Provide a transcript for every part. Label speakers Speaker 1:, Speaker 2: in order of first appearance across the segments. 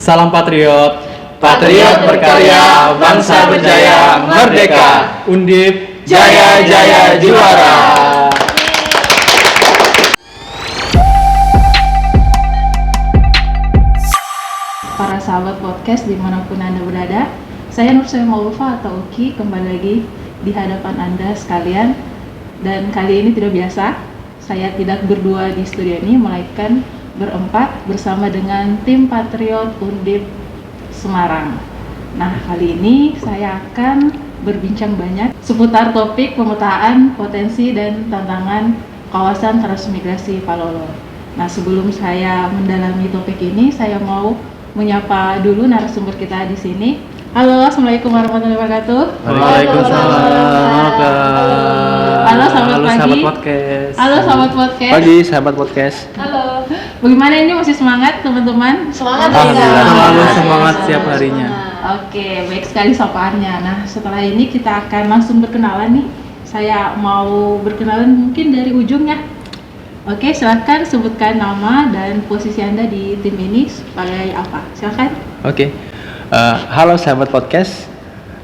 Speaker 1: Salam Patriot.
Speaker 2: Patriot berkarya, bangsa berjaya, merdeka.
Speaker 1: Undip
Speaker 2: Jaya jaya juara.
Speaker 3: Para sahabat podcast dimanapun Anda berada, saya Nursaya Maulufa atau Uki kembali lagi di hadapan Anda sekalian. Dan kali ini tidak biasa, saya tidak berdua di studio ini, melainkan berempat bersama dengan tim Patriot Undip Semarang. Nah, kali ini saya akan berbincang banyak seputar topik pemetaan potensi dan tantangan kawasan transmigrasi Palolo. Nah, sebelum saya mendalami topik ini, saya mau menyapa dulu narasumber kita di sini. Halo, assalamualaikum warahmatullahi wabarakatuh.
Speaker 1: Waalaikumsalam.
Speaker 3: Halo, selamat pagi.
Speaker 1: Sahabat podcast.
Speaker 3: Halo, sahabat podcast.
Speaker 1: Pagi, sahabat podcast.
Speaker 3: Halo. Bagaimana ini, masih semangat teman-teman?
Speaker 2: Semangat
Speaker 1: Alhamdulillah,
Speaker 2: ya.
Speaker 1: selalu semangat setiap harinya.
Speaker 3: Oke, baik sekali sapaannya. Nah, setelah ini kita akan langsung berkenalan nih. Saya mau berkenalan mungkin dari ujungnya. Oke, silakan sebutkan nama dan posisi Anda di tim ini sebagai apa? Silakan.
Speaker 4: Oke, halo sahabat podcast,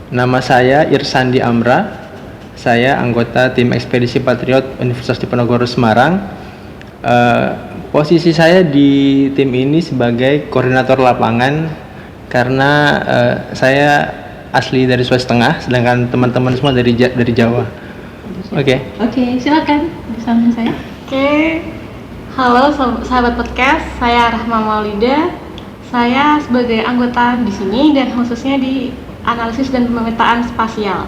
Speaker 4: nama saya Irsandi Amra, saya anggota tim ekspedisi Patriot Universitas Diponegoro Semarang. Posisi saya di tim ini sebagai koordinator lapangan karena saya asli dari Sulawesi Tengah, sedangkan teman-teman semua dari Jawa.
Speaker 3: Oke, silakan di samping saya.
Speaker 5: Oke, halo sahabat podcast, saya Rahma Maulida. Saya sebagai anggota di sini dan khususnya di analisis dan pemetaan spasial.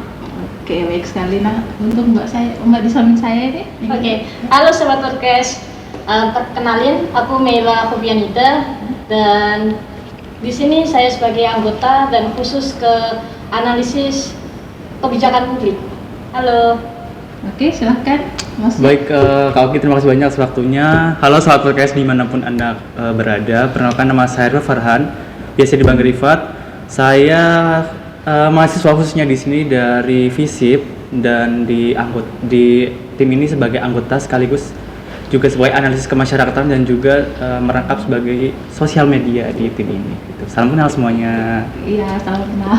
Speaker 3: Oke, baik sekali. Nah, untuk Mbak di samping saya ini.
Speaker 6: Oke, halo sobat podcast. Perkenalin, aku Meila Fobianita dan di sini saya sebagai anggota dan khusus ke analisis kebijakan publik. Halo.
Speaker 3: Oke, silakan Mas.
Speaker 1: Baik, Kak Oki, terima kasih banyak atas waktunya. Halo sahabat podcast dimanapun Anda berada. Perkenalkan, nama saya Rifat Farhan, biasa dipanggil Rifat. Saya mahasiswa khususnya di sini dari FISIP dan di tim ini sebagai anggota sekaligus juga sebagai analisis kemasyarakatan dan juga merangkap sebagai sosial media di tim ini. Gitu. Salam kenal semuanya.
Speaker 3: Iya, salam kenal.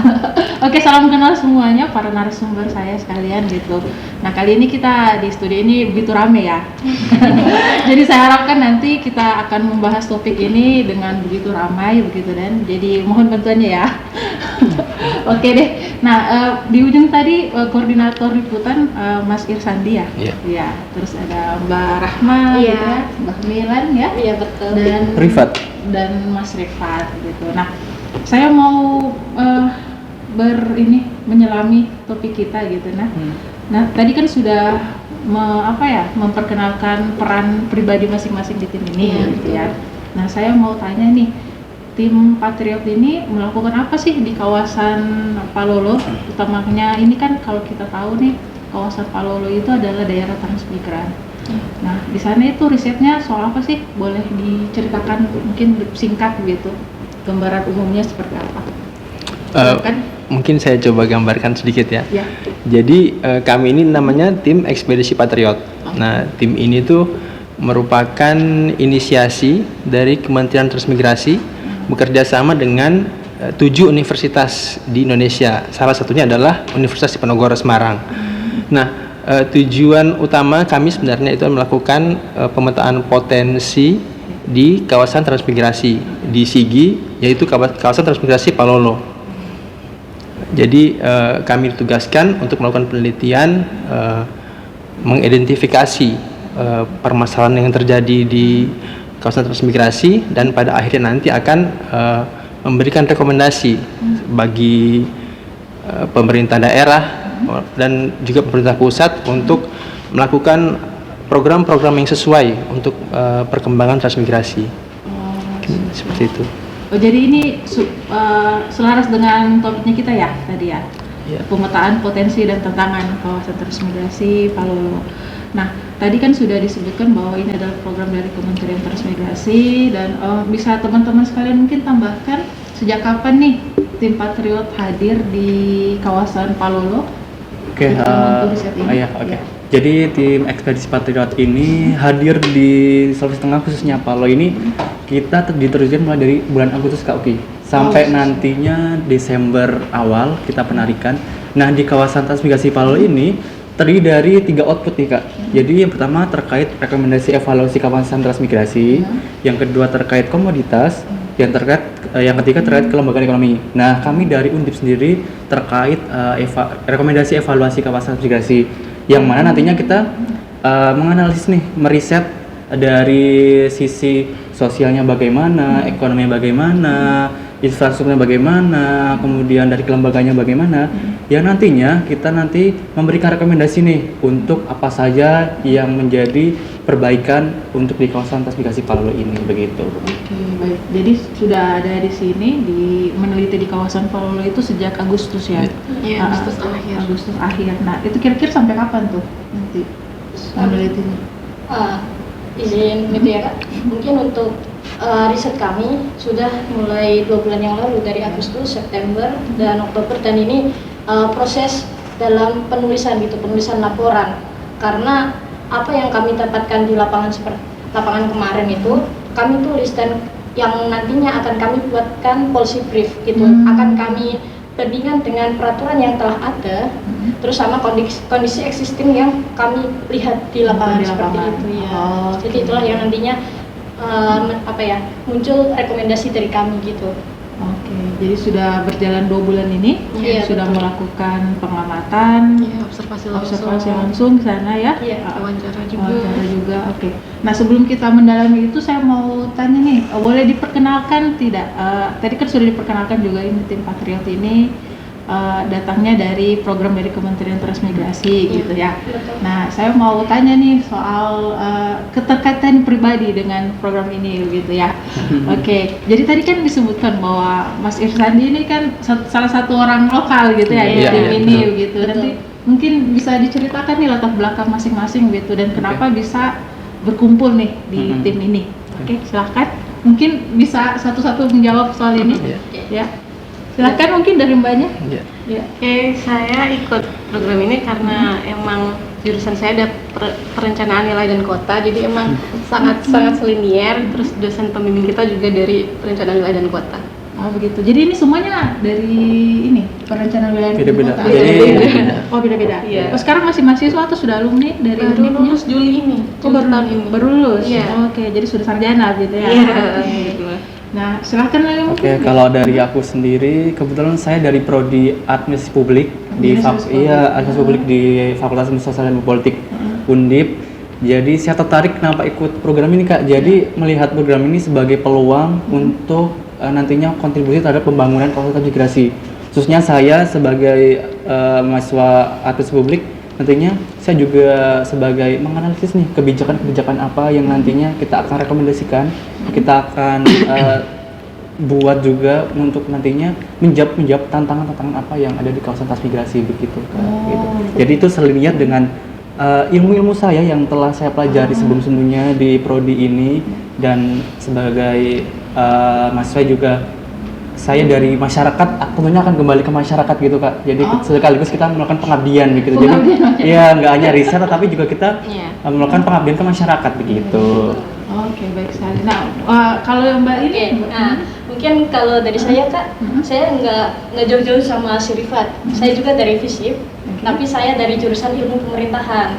Speaker 3: Oke, salam kenal semuanya para narasumber saya sekalian gitu. Nah, kali ini kita di studio ini begitu rame ya. Jadi saya harapkan nanti kita akan membahas topik ini dengan begitu ramai begitu, dan jadi mohon bantuannya ya. Oke deh. Nah, di ujung tadi koordinator liputan Mas Irsandi ya.
Speaker 4: Iya.
Speaker 3: Iya. Terus ada Mbak Rahma,
Speaker 6: Iya.
Speaker 3: gitu ya, Mbak Milan ya.
Speaker 6: Iya betul.
Speaker 3: Dan
Speaker 4: Rifat.
Speaker 3: dan Mas Rifat gitu. Nah, saya mau menyelami topik kita gitu. Nah, tadi kan sudah memperkenalkan peran pribadi masing-masing di tim ini gitu ya. Nah, saya mau tanya nih, tim Patriot ini melakukan apa sih di kawasan Palolo? Utamanya ini kan kalau kita tahu nih, kawasan Palolo itu adalah daerah transmigran. Nah, di sana itu risetnya soal apa sih? Boleh diceritakan mungkin singkat gitu, gambaran umumnya seperti apa?
Speaker 4: Mungkin saya coba gambarkan sedikit ya.
Speaker 3: Ya.
Speaker 4: Jadi kami ini namanya tim ekspedisi Patriot. Nah, tim ini tuh merupakan inisiasi dari Kementerian Transmigrasi bekerja sama dengan 7 universitas di Indonesia. Salah satunya adalah Universitas Diponegoro Semarang. Nah, tujuan utama kami sebenarnya itu melakukan pemetaan potensi di kawasan transmigrasi di Sigi, yaitu kawasan transmigrasi Palolo. Jadi kami ditugaskan untuk melakukan penelitian, mengidentifikasi permasalahan yang terjadi di kawasan transmigrasi, dan pada akhirnya nanti akan memberikan rekomendasi bagi pemerintah daerah dan juga pemerintah pusat untuk melakukan program-program yang sesuai untuk perkembangan transmigrasi. Seperti itu.
Speaker 3: Oh, jadi ini selaras dengan topiknya kita ya tadi ya.
Speaker 4: Iya.
Speaker 3: Pemetaan potensi dan tantangan kawasan transmigrasi Palolo. Nah, tadi kan sudah disebutkan bahwa ini adalah program dari Kementerian Transmigrasi, dan bisa teman-teman sekalian mungkin tambahkan sejak kapan nih tim Patriot hadir di kawasan Palolo?
Speaker 1: Oke, oke. Jadi tim ekspedisi Patriot ini hadir di Sulawesi Tengah, khususnya Palo ini kita diterjunkan mulai dari bulan Agustus Kak Uki sampai nantinya Desember awal kita penarikan. Nah, di kawasan transmigrasi Palolo ini terdiri dari 3 output nih Kak. Jadi yang pertama terkait rekomendasi evaluasi kawasan transmigrasi, yang kedua terkait komoditas, yang ketiga terkait kelembagaan ekonomi. Nah, kami dari Undip sendiri terkait rekomendasi evaluasi kawasan transmigrasi, yang mana nantinya kita menganalisis nih, meriset dari sisi sosialnya bagaimana, ekonominya bagaimana, infrastrukturnya bagaimana, kemudian dari kelembagaannya bagaimana, ya nantinya kita nanti memberikan rekomendasi nih untuk apa saja yang menjadi perbaikan untuk di kawasan transmigrasi Palolo ini, begitu.
Speaker 3: Oke, baik. Jadi sudah ada di sini meneliti di kawasan Palolo itu sejak Agustus ya?
Speaker 5: Iya, Agustus akhir.
Speaker 3: Agustus akhir. Nah, itu kira-kira sampai kapan tuh nanti menelitinya?
Speaker 6: Izin gitu ya Kak, mungkin untuk riset kami sudah mulai 2 bulan yang lalu dari Agustus, September, dan Oktober, dan ini proses dalam penulisan laporan, karena apa yang kami dapatkan di lapangan kemarin itu kami tulis, dan yang nantinya akan kami buatkan policy brief gitu, akan kami bandingkan dengan peraturan yang telah ada, terus sama kondisi existing yang kami lihat di lapangan seperti itu ya. Jadi itulah yang nantinya muncul rekomendasi dari kami gitu.
Speaker 3: Oke, jadi sudah berjalan 2 bulan ini,
Speaker 6: Iya,
Speaker 3: sudah
Speaker 6: betul.
Speaker 3: melakukan pengamatan,
Speaker 5: Iya,
Speaker 3: observasi langsung ke sana ya.
Speaker 6: Iya,
Speaker 5: wawancara juga.
Speaker 3: Wawancara juga. Oke. Nah, sebelum kita mendalami itu, saya mau tanya nih, boleh diperkenalkan tidak? Tadi kan sudah diperkenalkan juga ini tim Patriot ini datangnya dari program dari Kementerian Transmigrasi gitu ya.
Speaker 6: Betul.
Speaker 3: Nah, saya mau tanya nih soal keterkaitan pribadi dengan program ini gitu ya. Oke, jadi tadi kan disebutkan bahwa Mas Irsandi ini kan salah satu orang lokal gitu ya di
Speaker 4: Iya,
Speaker 3: tim
Speaker 4: iya,
Speaker 3: ini
Speaker 4: betul.
Speaker 3: gitu.
Speaker 6: Betul.
Speaker 3: Nanti mungkin bisa diceritakan nih latar belakang masing-masing gitu dan kenapa bisa berkumpul nih di tim ini. Oke, silahkan. Mungkin bisa satu-satu menjawab soal ini. Ya. Silahkan mungkin dari Mbaknya.
Speaker 4: Iya.
Speaker 3: Ya.
Speaker 5: Oke, saya ikut program ini karena emang jurusan saya ada perencanaan nilai dan kota, jadi emang sangat linier. Terus dosen pembimbing kita juga dari perencanaan nilai dan kota.
Speaker 3: Oh begitu. Jadi ini semuanya dari ini perencanaan wilayah dan
Speaker 1: Beda-beda.
Speaker 3: kota.
Speaker 1: Jadi-
Speaker 3: Beda-beda. Oh beda-beda.
Speaker 5: Iya.
Speaker 3: Oh, sekarang masih mahasiswa atau sudah alumni dari
Speaker 5: Baru
Speaker 3: UNIF-nya?
Speaker 5: lulus Juli ini,
Speaker 3: Oh, baru
Speaker 5: tahun ini.
Speaker 3: Baru lulus.
Speaker 5: Iya.
Speaker 3: Oh, oke, jadi sudah sarjana gitu ya.
Speaker 5: Iya.
Speaker 3: Oke. Nah, silahkan lagi mungkin.
Speaker 1: Oke, kalau dari aku sendiri, kebetulan saya dari prodi Administrasi Publik di Administrasi Publik di Fakultas Ilmu Sosial dan Politik Undip. Jadi saya tertarik kenapa ikut program ini Kak. Jadi melihat program ini sebagai peluang untuk nantinya kontribusi terhadap pembangunan kawasan transmigrasi. Khususnya saya sebagai mahasiswa Administrasi Publik, nantinya saya juga sebagai menganalisis nih kebijakan-kebijakan apa yang nantinya kita akan rekomendasikan, kita akan buat juga untuk nantinya menjawab tantangan-tantangan apa yang ada di kawasan transmigrasi begitu Kak. Gitu. Jadi itu selinier dengan ilmu-ilmu saya yang telah saya pelajari sebelum-sebelumnya di prodi ini, dan sebagai mahasiswa juga saya dari masyarakat, tentunya akan kembali ke masyarakat gitu Kak. Jadi sekaligus kita melakukan pengabdian begitu. Jadi ya nggak hanya riset, tapi juga kita melakukan pengabdian ke masyarakat begitu.
Speaker 3: Oke, baik sekali. Nah, kalau yang Mbak ini,
Speaker 6: Oke, nah mungkin kalau dari saya Kak, saya nggak jauh-jauh sama si Rifat. Saya juga dari FISIP, tapi saya dari jurusan ilmu pemerintahan.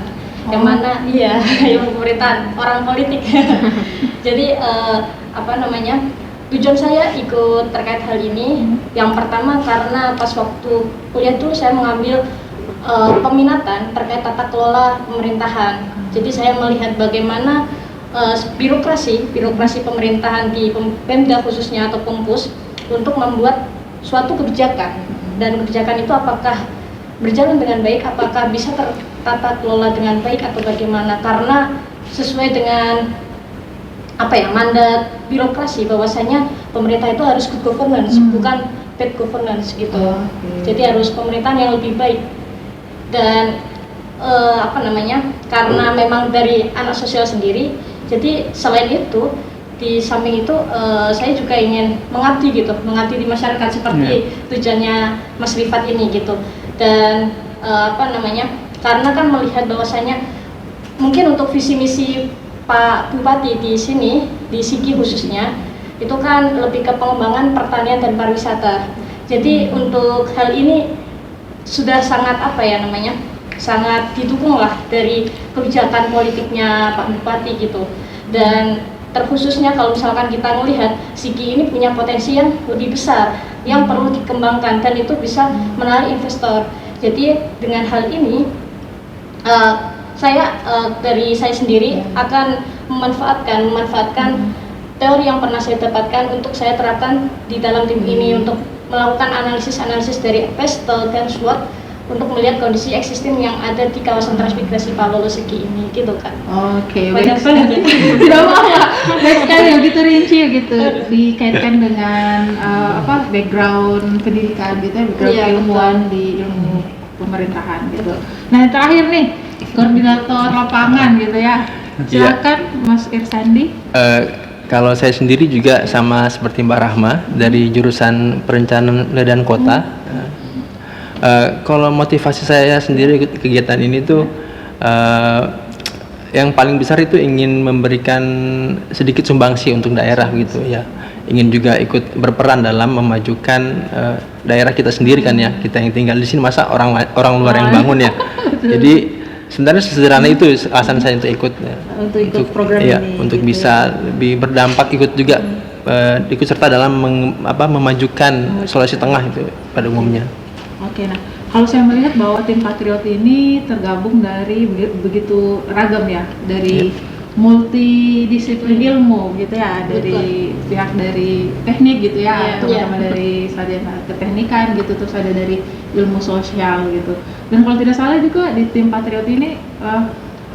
Speaker 6: Yang mana, iya, ilmu pemerintahan, orang politik. Jadi tujuan saya ikut terkait hal ini, yang pertama karena pas waktu kuliah dulu saya mengambil peminatan terkait tata kelola pemerintahan. Jadi saya melihat bagaimana birokrasi pemerintahan di Pemda khususnya atau Pempus untuk membuat suatu kebijakan, dan kebijakan itu apakah berjalan dengan baik, apakah bisa tertata kelola dengan baik atau bagaimana, karena sesuai dengan mandat birokrasi bahwasanya pemerintah itu harus good governance, bukan bad governance gitu. Jadi harus pemerintahan yang lebih baik. Dan karena memang dari anak sosial sendiri, jadi selain itu, di samping itu saya juga ingin mengabdi di masyarakat seperti tujuannya Mas Rifat ini gitu. Dan karena kan melihat bahwasanya mungkin untuk visi misi Pak Bupati di sini, di Sigi khususnya, itu kan lebih ke pengembangan pertanian dan pariwisata. Jadi untuk hal ini sudah sangat sangat didukung lah dari kebijakan politiknya Pak Bupati gitu. Dan terkhususnya kalau misalkan kita melihat Sigi ini punya potensi yang lebih besar yang perlu dikembangkan dan itu bisa menarik investor. Jadi dengan hal ini dari saya sendiri akan memanfaatkan teori yang pernah saya dapatkan untuk saya terapkan di dalam tim ini untuk melakukan analisis dari investor dan SWOT untuk melihat kondisi existing yang ada di kawasan transmigrasi Palolo Sigi ini gitu kan.
Speaker 3: Oke,
Speaker 6: Banyak
Speaker 3: baik
Speaker 6: banget
Speaker 3: sekali.
Speaker 6: ya.
Speaker 3: Tidak apa-apa. Baik sekali begitu rinci gitu dikaitkan dengan background pendidikan gitu ya, background
Speaker 6: Iya,
Speaker 3: keilmuan di ilmu pemerintahan gitu. Nah, yang terakhir nih, koordinator lapangan gitu ya. Silakan Mas Irsandi.
Speaker 4: Kalau saya sendiri juga sama seperti Mbak Rahma dari jurusan perencanaan wilayah dan kota. Kalau motivasi saya sendiri ikut kegiatan ini tuh yang paling besar itu ingin memberikan sedikit sumbangsi untuk daerah gitu ya. Ingin juga ikut berperan dalam memajukan daerah kita sendiri kan ya. Kita yang tinggal di sini masa orang luar yang bangun ya. Jadi sebenarnya sederhana itu alasan saya untuk ikut
Speaker 3: Untuk program
Speaker 4: ya,
Speaker 3: ini.
Speaker 4: untuk
Speaker 3: gitu.
Speaker 4: bisa lebih berdampak ikut juga ikut serta dalam memajukan Sulawesi Tengah itu pada umumnya.
Speaker 3: Oke, nah kalau saya melihat bahwa tim Patriot ini tergabung dari begitu ragam ya, dari multidisiplin ilmu gitu ya, dari pihak dari teknik gitu ya, teman-teman dari sarjana keteknikan gitu, terus ada dari ilmu sosial gitu. Dan kalau tidak salah juga di tim Patriot ini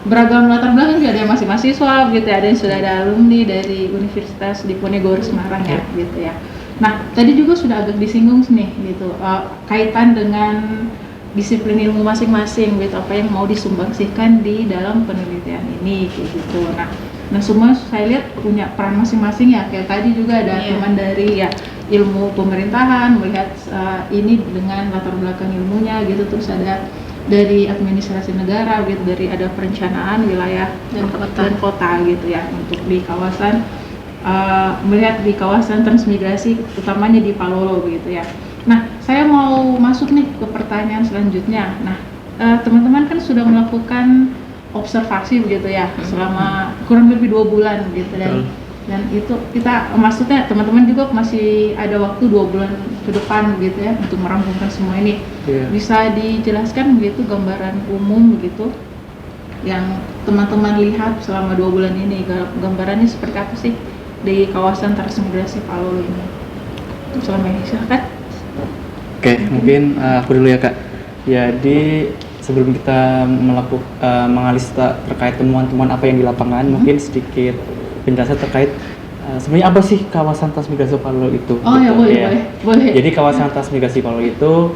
Speaker 3: beragam latar belakang juga, ada yang masih mahasiswa gitu ya, ada yang sudah ada alumni dari Universitas Diponegoro Semarang ya gitu ya. Nah, tadi juga sudah agak disinggung nih gitu, kaitan dengan disiplin ilmu masing-masing gitu, apa yang mau disumbangsikan di dalam penelitian ini kayak gitu. Nah semua saya lihat punya peran masing-masing ya, kayak tadi juga ada teman dari ya ilmu pemerintahan melihat ini dengan latar belakang ilmunya gitu, terus ada dari administrasi negara gitu, dari ada perencanaan wilayah dan kota gitu ya untuk di kawasan melihat di kawasan transmigrasi utamanya di Palolo begitu ya. Nah, saya mau masuk nih ke pertanyaan selanjutnya. Nah, teman-teman kan sudah melakukan observasi begitu ya selama kurang lebih 2 bulan gitu dan itu kita maksudnya teman-teman juga masih ada waktu 2 bulan ke depan gitu ya untuk merampungkan semua ini. Bisa dijelaskan begitu gambaran umum begitu yang teman-teman lihat selama 2 bulan ini, gambarannya seperti apa sih di kawasan transmigrasi Palolo ini? Selama ini silakan.
Speaker 1: Oke, mungkin aku dulu ya Kak. Jadi sebelum kita menganalisis terkait temuan-temuan apa yang di lapangan, mungkin sedikit penjelasan terkait sebenarnya apa sih kawasan transmigrasi Palolo itu?
Speaker 3: Oh
Speaker 1: gitu,
Speaker 3: ya, boleh.
Speaker 1: Jadi kawasan transmigrasi Palolo itu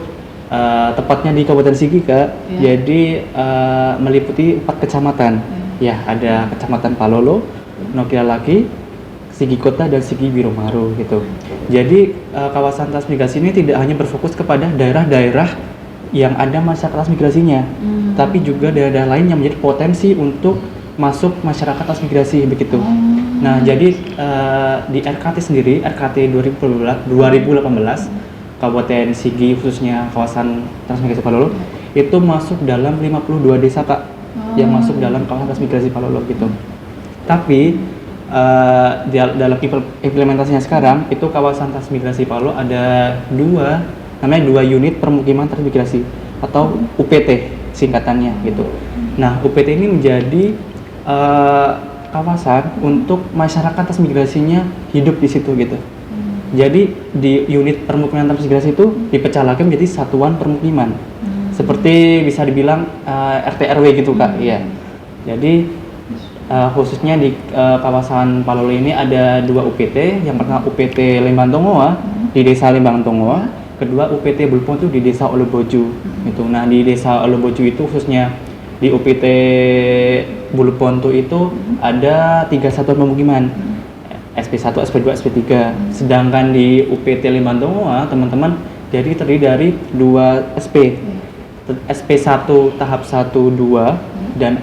Speaker 1: tepatnya di Kabupaten Sigi Kak. Jadi meliputi 4 kecamatan. Ya, ada Kecamatan Palolo, Nokilaki, Sigi Kota dan Sigi Biromaru gitu. Jadi kawasan transmigrasi ini tidak hanya berfokus kepada daerah-daerah yang ada masyarakat transmigrasinya, tapi juga daerah lain yang menjadi potensi untuk masuk masyarakat transmigrasi begitu. Nah, jadi di RKT sendiri, RKT 2018, Kabupaten Sigi khususnya kawasan transmigrasi Palolo itu masuk dalam 52 desa Kak yang masuk dalam kawasan transmigrasi Palolo gitu. Tapi dalam implementasinya sekarang itu kawasan transmigrasi Palolo ada namanya 2 unit permukiman transmigrasi atau UPT singkatannya gitu. Nah, UPT ini menjadi kawasan untuk masyarakat transmigrasinya hidup di situ gitu. Jadi di unit permukiman transmigrasi itu dipecah lagi menjadi satuan permukiman. Seperti bisa dibilang RT RW gitu Kak. Iya. Jadi khususnya di kawasan Palolo ini ada 2 UPT. Yang pertama UPT Lembang Tongoa di desa Lembang Tongoa, kedua UPT Bulpon itu di desa Oloboju gitu. Nah, di desa Oloboju itu khususnya di UPT Bulpon itu ada 3 satuan pemukiman, SP1, SP2, SP3. Sedangkan di UPT Lembang Tongoa teman-teman jadi terdiri dari 2 SP, SP1 tahap 1, 2 dan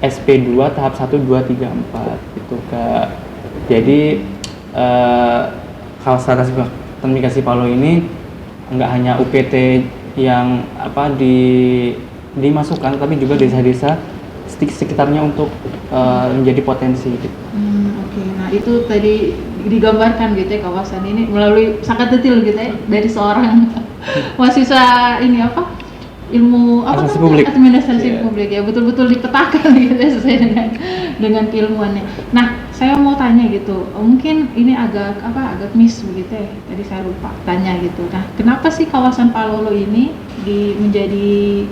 Speaker 1: SP2 tahap 1, 2, 3, 4 gitu Kak. Jadi kawasan transmigrasi Palu ini nggak hanya UPT yang dimasukkan, tapi juga desa-desa sekitarnya untuk menjadi potensi gitu.
Speaker 3: Oke. Nah itu tadi digambarkan gitu ya kawasan ini melalui sangat detail gitu ya dari seorang mahasiswa ini ilmu administrasi publik ya, betul-betul dipetakan gitu ya sesuai dengan keilmuannya. Nah saya mau tanya gitu, mungkin ini agak miss begitu ya, tadi saya lupa tanya gitu. Nah kenapa sih kawasan Palolo ini menjadi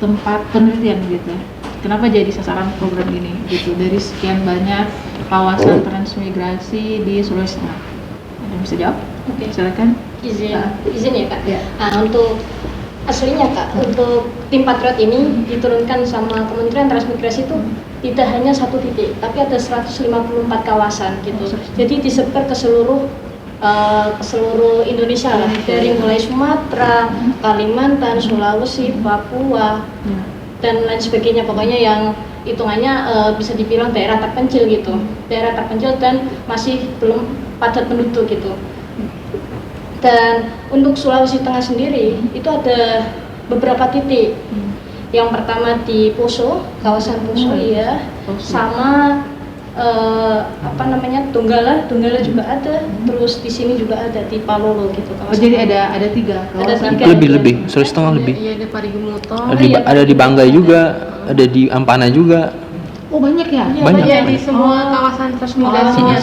Speaker 3: tempat penelitian gitu ya? Kenapa jadi sasaran program ini gitu dari sekian banyak kawasan transmigrasi di Sulawesi Tengah? Ada yang bisa jawab?
Speaker 6: Oke.
Speaker 3: Silakan.
Speaker 6: Izin ya Kak.
Speaker 3: Ya.
Speaker 6: Nah, untuk aslinya Kak, untuk tim Patriot ini diturunkan sama Kementerian Transmigrasi itu tidak hanya satu titik, tapi ada 154 kawasan gitu. Jadi disebar ke seluruh Indonesia lah, dari mulai Sumatera, Kalimantan, Sulawesi, Papua, dan lain sebagainya. Pokoknya yang hitungannya bisa dibilang daerah terpencil gitu, daerah terpencil dan masih belum padat penduduk gitu. Dan untuk Sulawesi Tengah sendiri itu ada beberapa titik. Yang pertama di Poso, kawasan Poso ya, sama Donggala juga ada. Terus di sini juga ada di Palolo gitu.
Speaker 3: Jadi ada 3 kawasan.
Speaker 4: Lebih Sulawesi Tengah lebih.
Speaker 5: Iya, ada Parigimoto.
Speaker 4: Ada di Banggai juga, ada di Ampana juga.
Speaker 3: Oh banyak ya?
Speaker 4: Banyak.
Speaker 5: Iya, di semua kawasan transmigrasinya.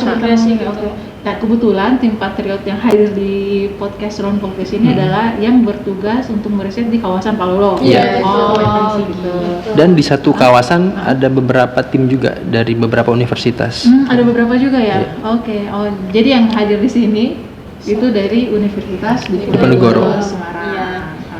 Speaker 3: Oke. Nah kebetulan tim Patriot yang hadir di podcast Round Podcast ini adalah yang bertugas untuk meriset di kawasan Palolo.
Speaker 4: Iya.
Speaker 3: Gitu.
Speaker 4: Dan di satu kawasan ada beberapa tim juga dari beberapa universitas.
Speaker 3: Ada beberapa juga ya. Oke. Oh jadi yang hadir di sini itu dari Universitas
Speaker 4: Diponegoro.
Speaker 3: Semarang.
Speaker 6: Iya.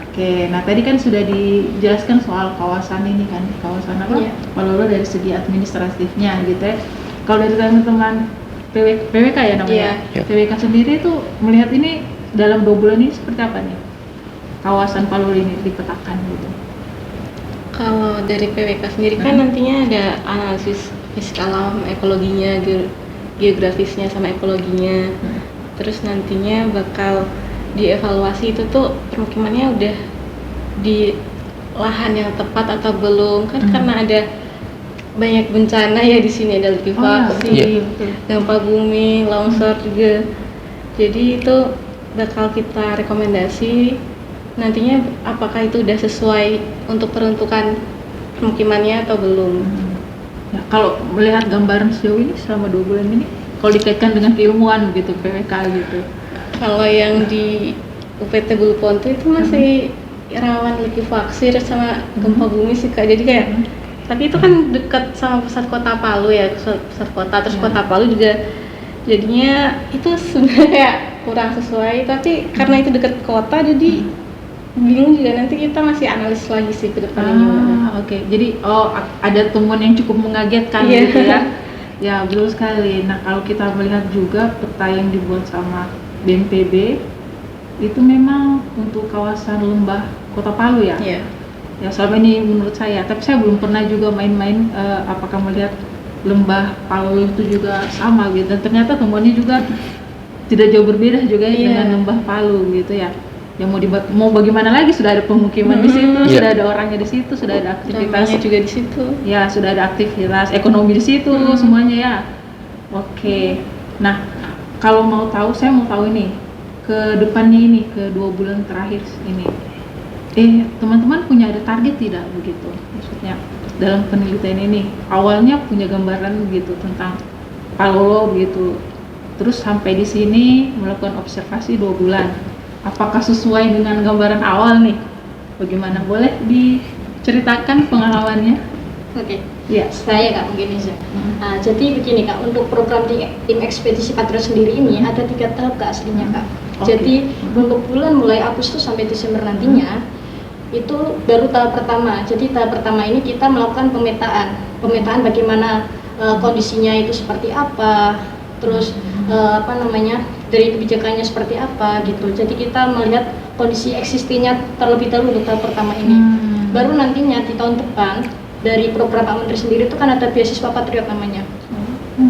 Speaker 3: Oke, nah tadi kan sudah dijelaskan soal kawasan ini kan, kawasan
Speaker 6: Iya.
Speaker 3: Palolo dari segi administratifnya gitu ya. Kalau dari teman-teman PWK ya namanya,
Speaker 4: Iya.
Speaker 3: PWK sendiri tuh melihat ini dalam 2 bulan ini seperti apa nih? Kawasan Palolo ini dipetakan gitu.
Speaker 5: Kalau dari PWK sendiri kan nantinya ada analisis fisik alam, ekologinya, geografisnya sama ekologinya. Terus nantinya bakal dievaluasi itu tuh permukimannya udah di lahan yang tepat atau belum kan, karena ada banyak bencana ya di sini, ada likuifaksi, gempa bumi, longsor juga. Jadi itu bakal kita rekomendasi nantinya apakah itu udah sesuai untuk peruntukan permukimannya atau belum.
Speaker 3: Ya, kalau melihat gambaran sejauh ini selama 2 bulan ini, kalau dikaitkan dengan keilmuan gitu, PWK gitu.
Speaker 5: Kalau yang di UPT Bulu Ponto itu masih rawan likuifaksi sama gempa bumi sih Kak. Jadi kayak tapi itu kan dekat sama pusat kota Palu ya, pusat kota. Terus kota Palu juga jadinya itu sebenarnya kayak kurang sesuai, tapi karena itu dekat kota jadi bingung juga, nanti kita masih analis lagi sih ke depannya gimana.
Speaker 3: Oke. Jadi ada temuan yang cukup mengagetkan gitu ya. Ya betul sekali. Nah kalau kita melihat juga peta yang dibuat sama BNPB itu memang untuk kawasan lembah Kota Palu ya.
Speaker 5: Iya.
Speaker 3: Ya selama ini menurut saya, tapi saya belum pernah juga main-main apakah melihat lembah Palu itu juga sama gitu. Dan ternyata temuannya juga tidak jauh berbeda juga dengan lembah Palu gitu ya. Ya mau bagaimana lagi, sudah ada pemukiman di situ, sudah ada orangnya di situ, sudah ada aktivitasnya
Speaker 5: juga di situ.
Speaker 3: Ya, sudah ada aktivitas ekonomi di situ semuanya ya. Oke. Nah, kalau mau tahu, saya mau tahu ini ke depannya ini, ke 2 bulan terakhir ini. Teman-teman punya ada target tidak begitu? Maksudnya dalam penelitian ini awalnya punya gambaran gitu tentang Palolo begitu. Terus sampai di sini melakukan observasi 2 bulan. Apakah sesuai dengan gambaran awal nih? Bagaimana? Boleh diceritakan pengalamannya?
Speaker 6: Oke.
Speaker 3: Ya.
Speaker 6: Saya Kak mungkin bisa. Nah, jadi begini Kak, untuk program tim ekspedisi Patriot sendiri ini ada 3 tahap Kak aslinya Kak. Jadi untuk bulan mulai Agustus sampai Desember nantinya itu baru tahap pertama. Jadi tahap pertama ini kita melakukan pemetaan bagaimana kondisinya itu seperti apa, terus dari kebijakannya seperti apa gitu. Jadi kita melihat kondisi eksistensinya terlebih dahulu untuk tahap pertama ini. Baru nantinya di tahun depan dari program Pak Menteri sendiri itu kan ada beasiswa Patriot namanya.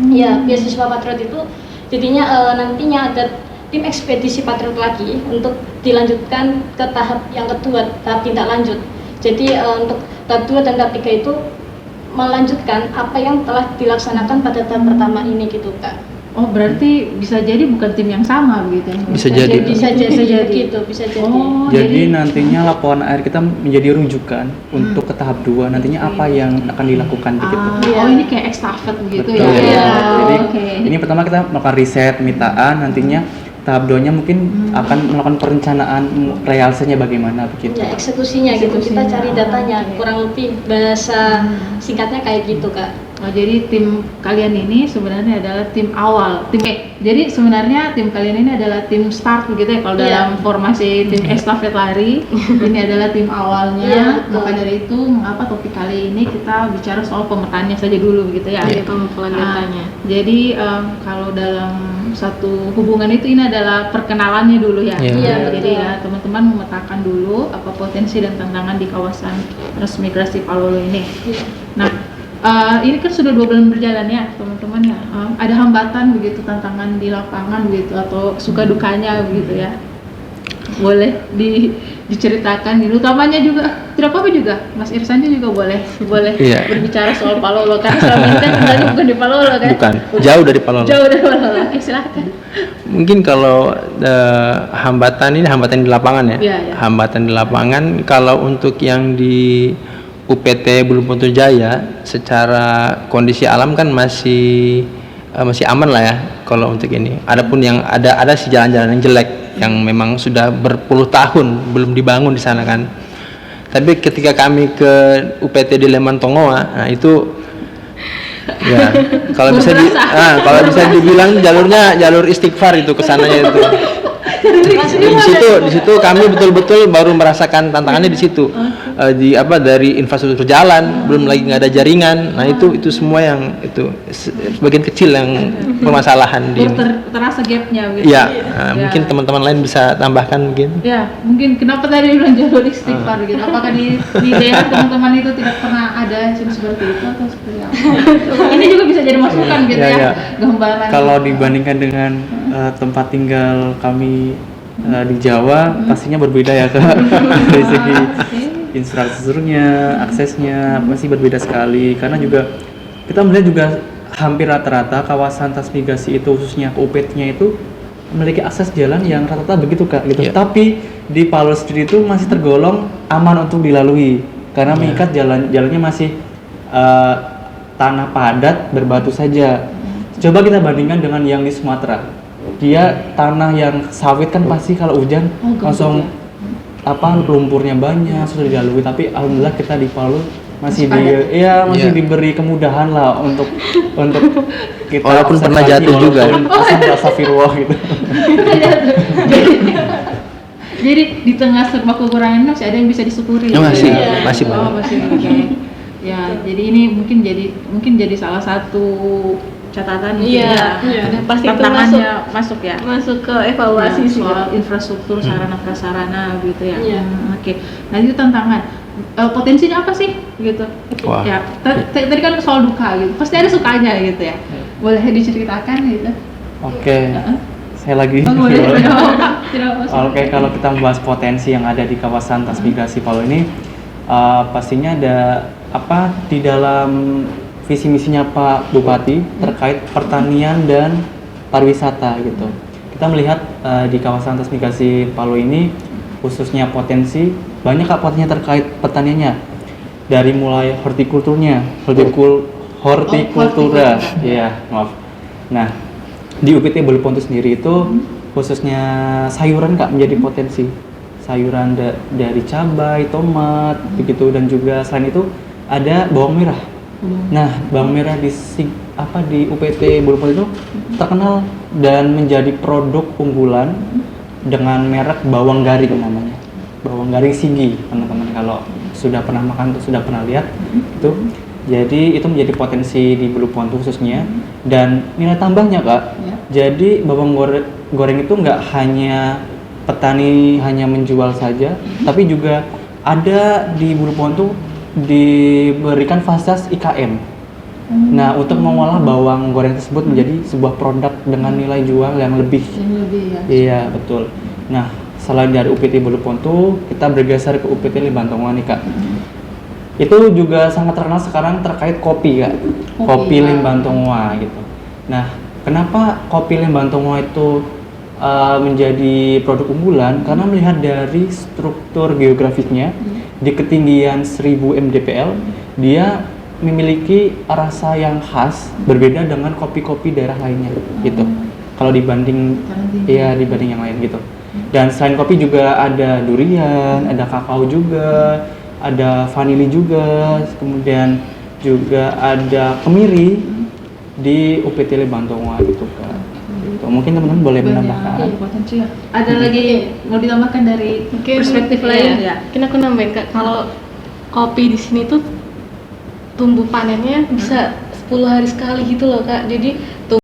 Speaker 6: Ya, beasiswa Patriot itu Jadinya nantinya ada tim ekspedisi patriot lagi untuk dilanjutkan ke tahap yang kedua, tahap tindak lanjut. Jadi untuk tahap 2 dan tahap 3 itu melanjutkan apa yang telah dilaksanakan pada tahap pertama ini gitu Kak.
Speaker 3: Oh, berarti bisa jadi bukan tim yang sama begitu ya?
Speaker 4: Bisa jadi.
Speaker 6: Bisa jadi gitu, bisa jadi.
Speaker 3: Oh,
Speaker 1: Jadi nantinya laporan akhir kita menjadi rujukan untuk ke tahap 2 nantinya apa yang akan dilakukan begitu.
Speaker 3: Oh, ini kayak estafet begitu
Speaker 1: Betul.
Speaker 3: ya?
Speaker 6: Iya.
Speaker 1: Jadi
Speaker 3: Oke.
Speaker 1: ini pertama kita melakukan riset, pemitaan, nantinya tahap 2-nya mungkin akan melakukan perencanaan realisasinya bagaimana begitu.
Speaker 6: Ya, eksekusinya gitu. Kita
Speaker 3: Eksekusinya.
Speaker 6: cari datanya,
Speaker 3: Oke.
Speaker 6: kurang lebih bahasa singkatnya kayak gitu Kak.
Speaker 3: Oh, jadi tim kalian ini sebenarnya adalah tim awal. Jadi sebenarnya tim kalian ini adalah tim start begitu ya kalau
Speaker 6: Iya.
Speaker 3: dalam formasi tim estafet lari. Ini adalah tim awalnya.
Speaker 6: Iya, betul.
Speaker 3: Maka dari itu mengapa topik kali ini kita bicara soal pemetaannya saja dulu begitu ya.
Speaker 5: Iya, pengumpulan datanya.
Speaker 3: Jadi kalau dalam satu hubungan itu ini adalah perkenalannya dulu ya.
Speaker 4: Iya.
Speaker 6: Iya,
Speaker 3: Jadi
Speaker 6: betul.
Speaker 3: ya teman-teman memetakan dulu apa potensi dan tantangan di kawasan transmigrasi Palolo ini.
Speaker 6: Iya.
Speaker 3: Nah, ini kan sudah 2 bulan berjalan ya teman-teman ya. Ada hambatan begitu, tantangan di lapangan begitu atau suka dukanya begitu ya. Boleh diceritakan ini, utamanya juga tidak apa-apa juga Mas Irsan juga boleh
Speaker 4: Iya.
Speaker 3: berbicara soal Palolo karena selama ini kan tinggalnya bukan di Palolo kan.
Speaker 4: Bukan, jauh dari Palolo.
Speaker 3: Jauh dari Palolo. Silakan.
Speaker 4: Mungkin kalau hambatan ini hambatan di lapangan ya.
Speaker 3: Iya, iya.
Speaker 4: Hambatan di lapangan kalau untuk yang di UPT Buluponto Jaya secara kondisi alam kan masih aman lah ya kalau untuk ini. Adapun yang ada sih jalan-jalan yang jelek yang memang sudah berpuluh tahun belum dibangun di sana kan. Tapi ketika kami ke UPT di Leman Tongoa, nah itu ya kalau bisa dibilang jalur istighfar itu kesananya itu. Di situ kami betul-betul baru merasakan tantangannya di situ. Dari infrastruktur jalan, belum lagi nggak ada jaringan. Nah, itu semua yang itu sebagian kecil yang permasalahan di ini.
Speaker 3: Terasa gapnya gitu.
Speaker 4: Iya,
Speaker 3: Ya.
Speaker 4: mungkin teman-teman lain bisa tambahkan mungkin.
Speaker 3: Ya, mungkin kenapa tadi bilang jalur istighfar gitu? Apakah di daerah teman-teman itu tidak pernah ada yang seperti itu atau seperti apa? Ini juga bisa jadi masukan gitu
Speaker 1: Iya,
Speaker 3: ya,
Speaker 1: iya.
Speaker 3: gambaran.
Speaker 1: Kalau dibandingkan dengan tempat tinggal kami di Jawa pastinya berbeda ya Kak. Dari segi infrastrukturnya, aksesnya masih berbeda sekali karena juga kita melihat juga hampir rata-rata kawasan transmigrasi itu khususnya ke UPT-nya itu memiliki akses jalan yang rata-rata begitu Kak gitu.
Speaker 4: Iya.
Speaker 1: Tapi di Palolo sendiri itu masih tergolong aman untuk dilalui karena mengikat jalannya masih tanah padat berbatu saja. Coba kita bandingkan dengan yang di Sumatera. Dia tanah yang sawit kan pasti kalau hujan
Speaker 3: gembur
Speaker 1: langsung
Speaker 3: ya.
Speaker 1: lumpurnya banyak sudah dilalui, tapi alhamdulillah kita di Palu masih
Speaker 3: Iya.
Speaker 1: diberi kemudahan lah untuk kita
Speaker 4: Walaupun pernah
Speaker 1: observasi,
Speaker 4: jatuh juga.
Speaker 1: walaupun astagfirullah gitu.
Speaker 3: Jadi di tengah serba kekurangan masih ada yang bisa disyukuri.
Speaker 4: Ya, masih,
Speaker 3: gitu ya.
Speaker 4: masih banyak.
Speaker 3: Masih oke. Ya, jadi ini mungkin jadi salah satu catatan gitu
Speaker 5: Iya,
Speaker 3: ya.
Speaker 5: iya. Pasti itu
Speaker 3: Tantangannya masuk ya.
Speaker 5: masuk ke evaluasi
Speaker 3: Ya,
Speaker 5: sih.
Speaker 3: soal infrastruktur sarana prasarana gitu ya.
Speaker 6: Iya.
Speaker 3: Oke. Nah, itu tantangan. Potensinya apa sih gitu?
Speaker 4: Wah.
Speaker 3: Ya, tadi kan soal duka gitu. Pasti ada sukanya gitu ya. Boleh diceritakan gitu?
Speaker 1: Oke. Saya lagi.
Speaker 3: Oh, boleh. Tidak apa-apa.
Speaker 1: Oke, kalau kita membahas potensi yang ada di kawasan transmigrasi Palu ini, pastinya ada apa di dalam visi misinya Pak Bupati terkait pertanian dan pariwisata gitu. Kita melihat di kawasan transmigrasi Palu ini khususnya potensi banyak Kak potensinya terkait pertaniannya, dari mulai hortikulturnya, hortikultura, ya maaf. Nah, di UPT Buluponto sendiri itu khususnya sayuran Kak menjadi potensi. Sayuran dari cabai, tomat, begitu, dan juga selain itu ada bawang merah. Nah, bawang merah di UPT Buluponto itu terkenal dan menjadi produk unggulan dengan merek bawang garing namanya. Bawang garing Sigi, teman-teman kalau sudah pernah makan atau sudah pernah lihat itu. Jadi itu menjadi potensi di Buluponto khususnya, dan nilai tambahnya Kak.
Speaker 3: Ya.
Speaker 1: Jadi bawang goreng itu nggak hanya petani hanya menjual saja, tapi juga ada di Buluponto diberikan fasilitas IKM. Nah, untuk mengolah bawang goreng tersebut menjadi sebuah produk dengan nilai jual yang lebih.
Speaker 3: Yang lebih ya.
Speaker 1: Iya, betul. Nah, selain dari UPT Bulupontu, kita bergeser ke UPT Limbantongo nih, Kak. Itu juga sangat terkenal sekarang terkait kopi, Kak. Kopi Limbantongo gitu. Nah, kenapa kopi Limbantongo itu menjadi produk unggulan? Karena melihat dari struktur geografisnya di ketinggian 1000 mdpl, dia memiliki rasa yang khas berbeda dengan kopi-kopi daerah lainnya gitu. Kalau dibanding dibanding yang lain gitu. Dan selain kopi juga ada durian, ada kakao juga, ada vanili juga, kemudian juga ada kemiri di UPT Limbantongo gitu, Kak. Gitu. Mungkin teman-teman boleh menambahkan.
Speaker 3: Banyak potensi ya. Ada lagi mau ditambahkan dari perspektif lain ya?
Speaker 5: Mungkin aku nambahin Kak, kalau kopi di sini tuh tumbuh panennya bisa 10 hari sekali gitu loh Kak. Jadi